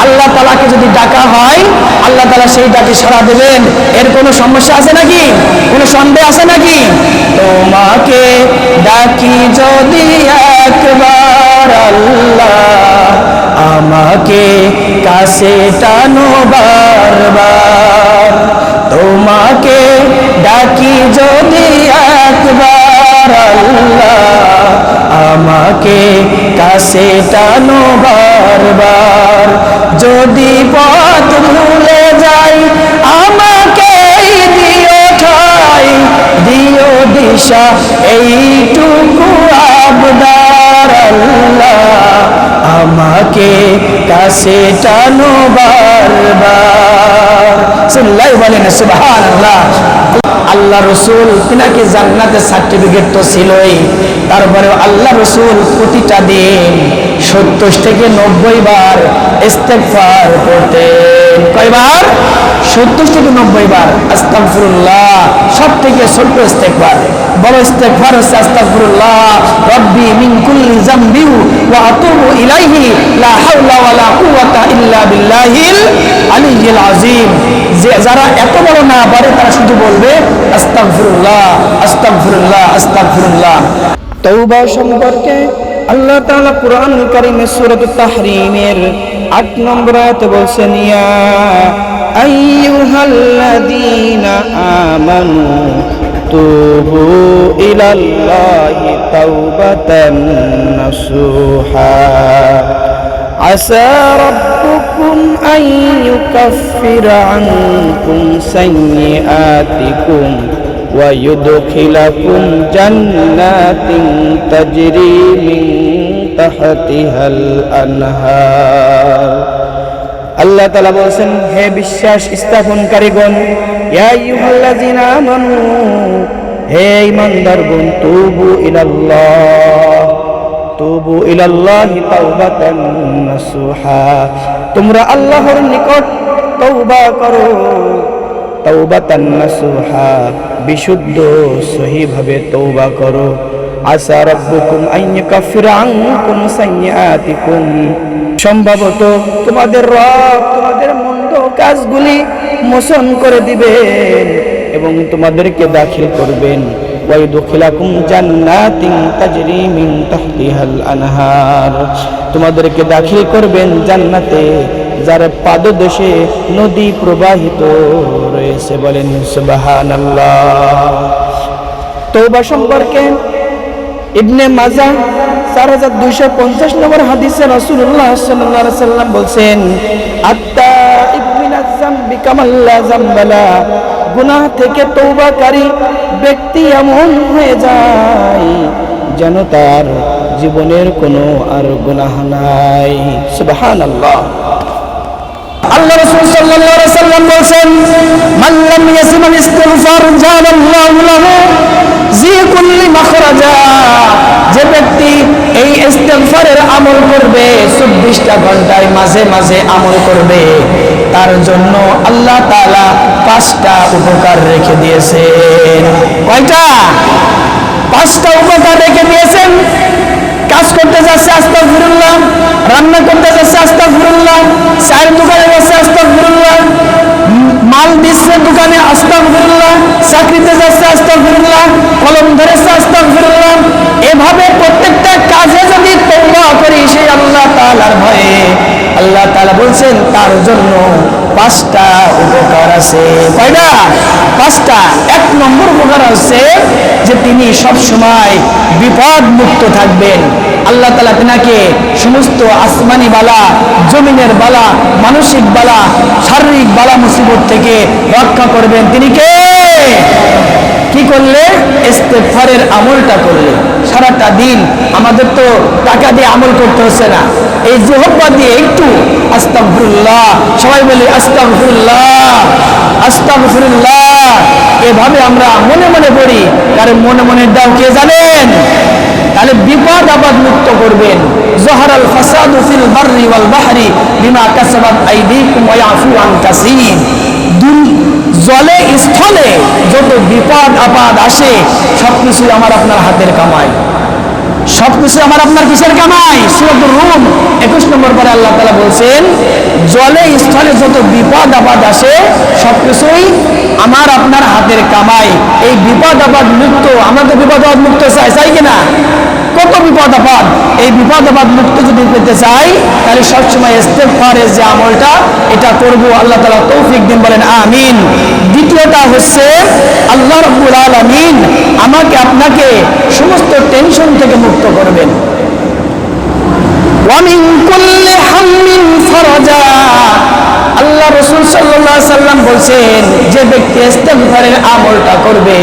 আল্লাহ তাআলাকে যদি ডাকা হয় আল্লাহ তাআলা সেই ডাকে সাড়া দেবেন। এর কোনো সমস্যা আছে নাকি? কোনো সন্দেহ আছে নাকি? তোমাকে ডাকি যদি একবার আল্লাহ, আমাকে কাছে টানো বারবার। তোমাকে ডাকি যদি একবার আল্লাহ, আমাকে কাছে টানো বারবার। যদি পথ ভুলে যাই আমাকে দিও ঠাই, দিও দিশা এইটুকু আবদার আল্লাহ, আমাকে কাছে টানো বারবার। সাল্লাল্লাহু বলেন সুবহানাল্লাহ। আল্লাহ রসুল তিনাকে জান্নাতের সার্টিফিকেট তো ছিলই, তারপরে আল্লাহ রসুল প্রতিটা দিন 70 থেকে 90 বার ইস্তেগফার করতেন। কয়বার? 70 থেকে 90 বার আস্তাগফিরুল্লাহ। সব থেকে ছোট্ট ইস্তেগফার, বড় ইস্তেগফার হচ্ছে আস্তাগফিরুল্লাহ রব্বি মিন কুল্লি যামবি ওয়া আতুবু ইলাইহি লা হাওলা ওয়ালা কুওয়াতা ইল্লা বিল্লাহিল আলিয়্যিল আযীম। যারা এত বড় না পারে তারা শুধু বলবে আস্তাগফিরুল্লাহ আস্তাগফিরুল্লাহ আস্তাগফিরুল্লাহ। তওবা সম্পর্কে আল্লাহ তাআলা কুরআনুল কারীমে সূরাতুত তাহরীমের 8 নম্বর আয়াতে বলছেন, ইয়া আইয়ুহাল্লাযীনা আমানু তুবু ইলাল্লাহি তাওবাতান নাসুহা আসা রাব্বুকুম আন ইউকাফিরা আনকুম সাইয়্যাতিকুম ওয়া ইউদখিলাকুম জান্নাতিন তাজরি মিন তাহতিহাল আনহার। আল্লাহ তাআলা বলেন, হে বিশ্বাস স্থাপনকারীগণ, ইয়া আইয়ুহাল্লাযীনা আমানু, হে ঈমানদারগণ, তুবু ইলাল্লাহ, তুবু ইলাল্লাহি তাওবাতান নাসুহা, তোমরা আল্লাহর নিকট তওবা করো, তাওবাতান নাসুহা, বিশুদ্ধ সহিভাবে তওবা করো। আসা রাব্বুকুম আন ইউকাফিরা আনকুম সাইয়্যাতিকুম, সম্ভবত তোমাদের রব তোমাদের মন্দ কাজগুলি মোচন করে দিবেন এবং তোমাদেরকে দাখিল করবেন। ওয়া ইউদখিলাকুম জান্নাতিন তাজরি মিন তাহতিহাল আনহার, তোমাদেরকে দাখিল করবেন জান্নাতে যার পাদদেশে নদী প্রবাহিত রয়েছে। বলেন সুবহানাল্লাহ। তওবা সম্পর্কে ইবনে মাজাহ 4250 নম্বর হাদিসে রাসূলুল্লাহ সাল্লাল্লাহু আলাইহি সাল্লাম বলেন, আত-তাইবু মিনাজ যামবি কামাল্লা যামবালা, গুনাহ থেকে তওবাকারী ব্যক্তি এমন হয়ে যায় যেন তার জীবনের কোনো আর গুনাহ নাই। সুবহানাল্লাহ। আল্লাহ রাসূল সাল্লাল্লাহু আলাইহি সাল্লাম বলেন, মান লাম ইয়াসিমাল ইস্তিগফার জালাল্লাহু লাহু জি কুল্লি মাখরাজা, যে ব্যক্তি এই ইস্তিগফারের আমল করবে, 24টা ঘন্টায় মাঝে মাঝে আমল করবে, তার জন্য আল্লাহ তাআলা 5টা উপকার রেখে দিয়েছেন। কয়টা? 5টা উপকার রেখে দিয়েছেন। কাজ করতে যাচ্ছে আস্তাগফিরুল্লাহ, রান্না করতে যাচ্ছে আস্তাগফিরুল্লাহ, চায়ের দোকানে যাচ্ছে আস্তাগফিরুল্লাহ, মাল দিচ্ছে দোকানে আস্তাগফিরুল্লাহ, চাকরিতে যাচ্ছে আস্তাগফিরুল্লাহ, কলম ধরেছে আস্তাগফিরুল্লাহ। এভাবে প্রত্যেকটা কাজে যদি তওবা করি সেই আল্লাহ তাআলার ভয়ে, আল্লাহ তাআলা বলছেন তার জন্য 5টা উপকার আছে। কয়টা? 5টা। 1 নম্বর উপকার হচ্ছে যে তিনি সব সময় বিপদ মুক্ত থাকবেন। আল্লাহ তাআলা তিনাকে সমস্ত আসমানি বালা, জমিনের বালা, মানসিক বালা, শারীরিক বালা মুসিবত থেকে রক্ষা করবেন। তিনি কে? কি করলে? ইস্তেগফারের আমলটা করলে। সারাটা দিন আমাদের তো টাকা দিয়ে আমল করতে হচ্ছে না, এই জিহ্বা দিয়ে একটু আস্তাগফিরুল্লাহ, সবাই বলি আস্তাগফিরুল্লাহ আস্তাগফিরুল্লাহ, এভাবে আমরা মনে মনে পড়ি। কারণ মনে মনে দাও কে জানেন? তাহলে বিপদ আপদ মুক্ত করবেন। জহারাল ফাসাদু ফিল বাররি ওয়াল বাহরি বিমা কাসাবাত আইদিকুম ওয়া ইয়াফু আন কাসীর, জলে স্থলে যত বিপদ আপদ আসে সবকিছু আমার আপনার হাতের কামাই। সবকিছু আমার আপনার কিসের কামাই? সূরাতুর রুম 21 নম্বর পরে আল্লাহ তাআলা বলছেন জলে স্থলে যত বিপদ আপদ আসে সবকিছুই আমার আপনার হাতের কামাই। এই বিপদ আপদ মুক্ত, আমরা তো বিপদ আপদ মুক্ত চাই কিনা? কত বিপদ আপদ, এই বিপদ আপদ মুক্ত যদি পেতে চাই তাহলে সবসময় ইস্তেগফারের যে আমলটা এটা করব। আল্লাহ তাআলা তৌফিক দিন, বলেন আমিন। দ্বিতীয়টা হচ্ছে আল্লাহ রাব্বুল আলামিন আমাকে আপনাকে সমস্ত টেনশন থেকে মুক্ত করবেন। ওয়া মিন কুল্লি হাম্মিন ফারাজা, আল্লাহ রাসূল সাল্লাল্লাহু আলাইহি সাল্লাম বলেন যে ব্যক্তি ইস্তেগফারের আমলটা করবে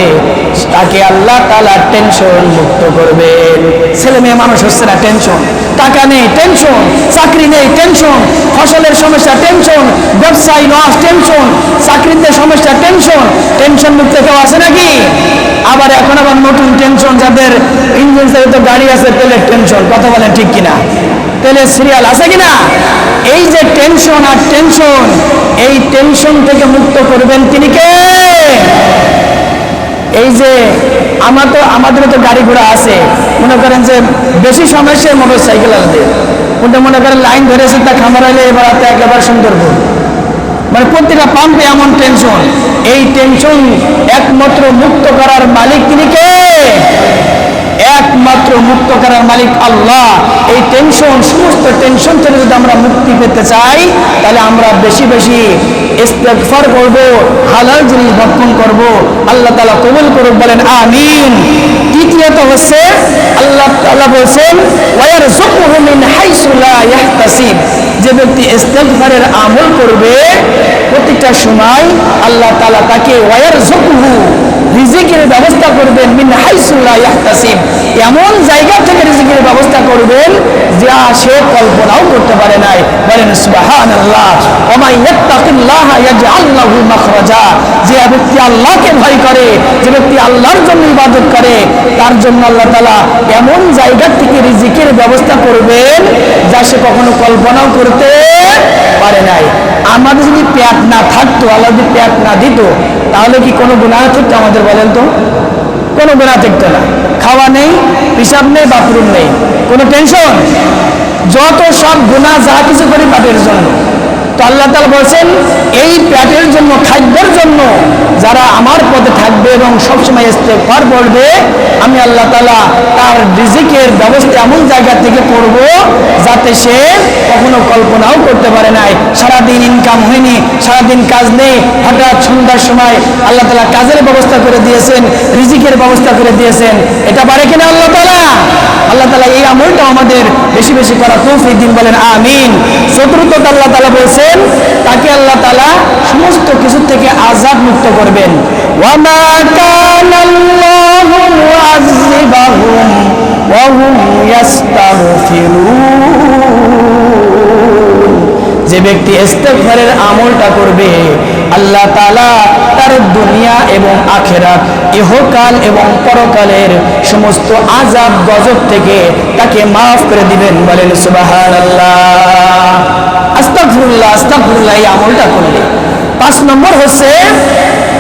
তাকে আল্লাহ তাআলা টেনশন মুক্ত করবেন। ছেলে মেয়ে মানুষ হচ্ছে না টেনশন, টাকা নেই টেনশন, চাকরি নেই টেনশন, ফসলের সমস্যা টেনশন, ব্যবসায় লস টেনশন, চাকরিতে সমস্যা টেনশন। টেনশন মুক্ত কেউ আছে নাকি? আবার এখন আবার নতুন টেনশন, যাদের ইঞ্জিন চালিত গাড়ি আছে তেলের টেনশন। কথা বলেন ঠিক কিনা? তেলের সিরিয়াল আছে কিনা? এই যে টেনশন আর টেনশন, এই টেনশন থেকে মুক্ত করবেন তিনি কে? এই যে আমাদের তো গাড়ি ঘোড়া আছে, মনে করেন যে বেশি সমস্যা মোটর সাইকেল আছে, ওটা মনে করেন লাইন ধরেছে তা খামারাইলে এবার একেবারে সুন্দরবন, মানে প্রতিটা পাম্পে এমন টেনশন। এই টেনশন একমাত্র মুক্ত করার মালিক তিনি কে? একমাত্র মুক্ত করার মালিক আল্লাহ। এই টেনশন, সমস্ত টেনশন থেকে যদি আমরা মুক্তি পেতে চাই তাহলে আমরা বেশি বেশি ইস্তেগফার করব, হালাল জিনিস ভক্ষণ করব। আল্লাহ তাআলা কবুল করুক, বলেন আমিন। তৃতীয়ত হচ্ছে আল্লাহ তাআলা বলেন ওয়ায়ারযুকুহু মিন হাইসু লা ইয়াহতাসিব, যে ব্যক্তি ইস্তেগফারের আমল করবে প্রত্যেকটা সময় আল্লাহ তাআলা তাকে ওয়ায়ারযুকুহু রিজিকের ব্যবস্থা করবেন, মিন হাইসু লা ইয়াহতাসিব, এমন জায়গা থেকে রিজিকের ব্যবস্থা করবেন যা সে কল্পনাও করতে পারে নাই। বলেন সুবহানাল্লাহ। ওয়া মান ইয়াত্তাকিল্লাহা ইয়াজআল লাহু মাখরাজা, যে ব্যক্তি আল্লাহকে ভয় করে, যে ব্যক্তি আল্লাহর জন্য ইবাদত করে, তার জন্য আল্লাহ তাআলা এমন জায়গা থেকে রিজিকের ব্যবস্থা করবেন যা সে কখনো কল্পনাও করতে পারে নাই। আমাদের যদি পেট না থাকতো, আল্লাহ যদি পেট না দিত, তাহলে কি কোনো গুনাহ থাকতো আমাদের? বলেন তো, কোনো গুনাহ থাকতো না। খাওয়া নেই, হিসাব নেই, বাথরুম নেই, কোনো টেনশন। যত সব গুনাহ যা কিছু করি পেটের জন্য। তো আল্লাহ তাআলা বলেন এই পেটের জন্য, খাদ্যের জন্য যারা আমার পথে থাকবে এবং সবসময় ইস্তেগফার পড়বে, আমি আল্লাহ তাআলা তার রিজিকের ব্যবস্থা এমন জায়গা থেকে করব যাতে সে কখনো কল্পনাও করতে পারে নাই। সারাদিন ইনকাম হয়নি, সারাদিন কাজ নেই, হঠাৎ সন্ধ্যার সময় আল্লাহ তাআলা কাজের ব্যবস্থা করে দিয়েছেন, রিজিকের ব্যবস্থা করে দিয়েছেন। এটা পারে কিনা আল্লাহ তাআলা? আল্লাহ তাআলা এই আমলটা আমাদের বেশি বেশি করা তৌফিক দিন, বলেন আমিন। চতুর্থত আল্লাহ তাআলা বলেছেন তাকে আল্লাহ তাআলা সমস্ত কিছু থেকে আযাব মুক্ত করবেন। ওয়া মা কানাল্লাহু মুআযযিবাহুম ওয়া হুম ইস্তাগফিরুন, যে ব্যক্তি ইস্তেগফারের আমলটা করবে আল্লাহ তাআলা তার দুনিয়া এবং আখিরাত, ইহকাল এবং পরকালের সমস্ত আযাব গজব থেকে তাকে মাফ করে দিবেন। বলেন সুবহানাল্লাহ, আস্তাগফিরুল্লাহ, আস্তাগফিরুল্লাহ। এই আমলটা করলে 5 নম্বর হচ্ছে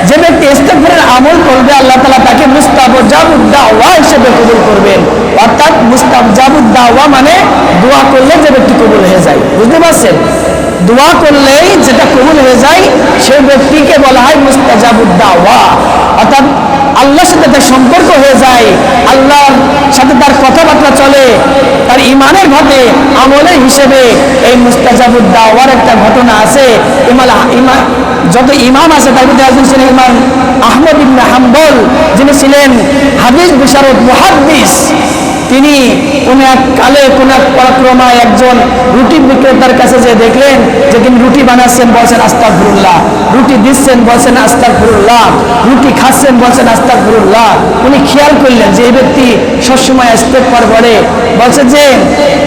যে ব্যক্তি ইস্তেগফারের আমল করবে আল্লাহ তাআলা তাকে মুস্তাজাবুদ দাওয়া হিসেবে কবুল করবেন। অর্থাৎ মুস্তাজাবুদ দাওয়া মানে দোয়া করলে যে ব্যক্তি কবুল হয়ে যায়, বুঝতে পারছেন? দোয়া করলেই যেটা কবুল হয়ে যায় সেই ব্যক্তিকে বলা হয় মুস্তাজাবুদ দাওয়া। অর্থাৎ আল্লাহর সাথে তার সম্পর্ক হয়ে যায়, আল্লাহর সাথে তার কথাবার্তা চলে, তার ইমানের ঘটে আমলের হিসেবে। এই মুস্তাজাবুদ দাওয়ার একটা ঘটনা আছে। যত ইমাম আছে তার মধ্যে একজন ছিলেন ইমাম আহমদ ইবনে হাম্বল, যিনি ছিলেন হাদিস বিশারদ মুহাদ্দিস। তিনি কোন এক কালে কোন এক পরাক্রমায় একজন রুটি বিক্রেতার কাছে যে দেখলেন যে তিনি রুটি বানাচ্ছেন, বলছেন আস্তাগফিরুল্লাহ, রুটি দিচ্ছেন, বলছেন আস্তাগফিরুল্লাহ, রুটি খাচ্ছেন, বলছেন আস্তাগফিরুল্লাহ। উনি খেয়াল করলেন যে এই ব্যক্তি সবসময় ইস্তেগফার করে, বলছে যে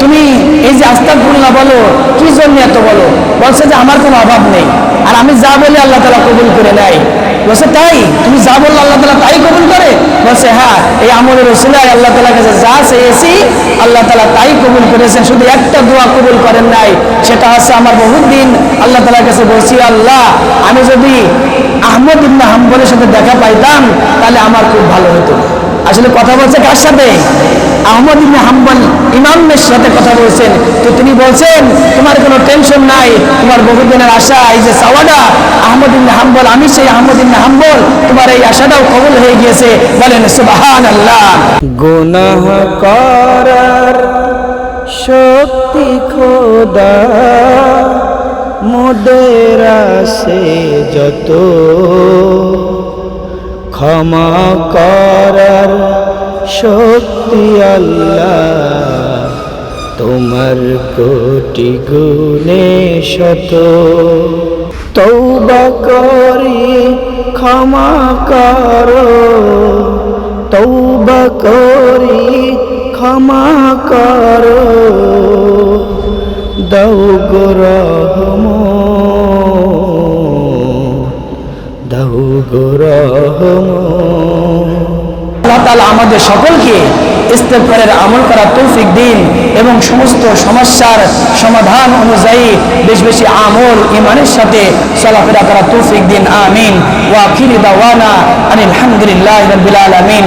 তুমি এই যে আস্তাগফিরুল্লাহ বলো কি জন্য এত বলো? বলছে যে আমার কোনো অভাব নেই, আর আমি যা বলি আল্লাহ তাআলা কবুল করে নেয়। বলছে তাই? তুমি যা বললো আল্লাহ তাআলা তাই কবুল করে? বলছে হ্যাঁ, এই আমলের ওসিলায় আল্লাহ তাআলার কাছে যা চেয়েছি আল্লাহ তাআলা তাই কবুল করেছেন। শুধু একটা দোয়া কবুল করেন নাই, সেটা হচ্ছে আমার বহুত দিন আল্লাহ তাআলার কাছে বলছি, আল্লাহ আমি যদি আহমদ ইবনে হাম্বলের সাথে দেখা পাইতাম তাহলে আমার খুব ভালো হতো। আসলে কথা বলছে কার সাথে? আহমদ ইবনে হাম্বল ইমামের সাথে কথা বলছেন। তো তিনি বলছেন তোমার কোনো টেনশন নাই, তোমার বহুদিনের আশা এই যে চাওয়াটা আহমদ ইবনে হাম্বল, আমি সেই আহমদ ইবনে হাম্বল, তোমার এই আশাটাও কবুল হয়ে গিয়েছে। বলেন সুবহানাল্লাহ। গুনাহ করার শক্তি খোদা মোদের আছে যত, ক্ষমা করার শক্তি আল্লাহ তোমার কোটি গুণে শত। তওবা করি ক্ষমা করো, তওবা করি ক্ষমা করো, দাও গো রহমত, দাও গো রহমত। আল্লাহ তাআলা আমাদের সকলকে ইস্তেগফারের আমল করার তৌফিক দিন এবং সমস্ত সমস্যার সমাধান অনুযায়ী বেশি বেশি আমল ঈমানের সাথে চলাফেরা করার তৌফিক দিন। আমিন। ওয়া আখিরু দাওয়ানা আনিল হামদুলিল্লাহি রাব্বিল আলামিন।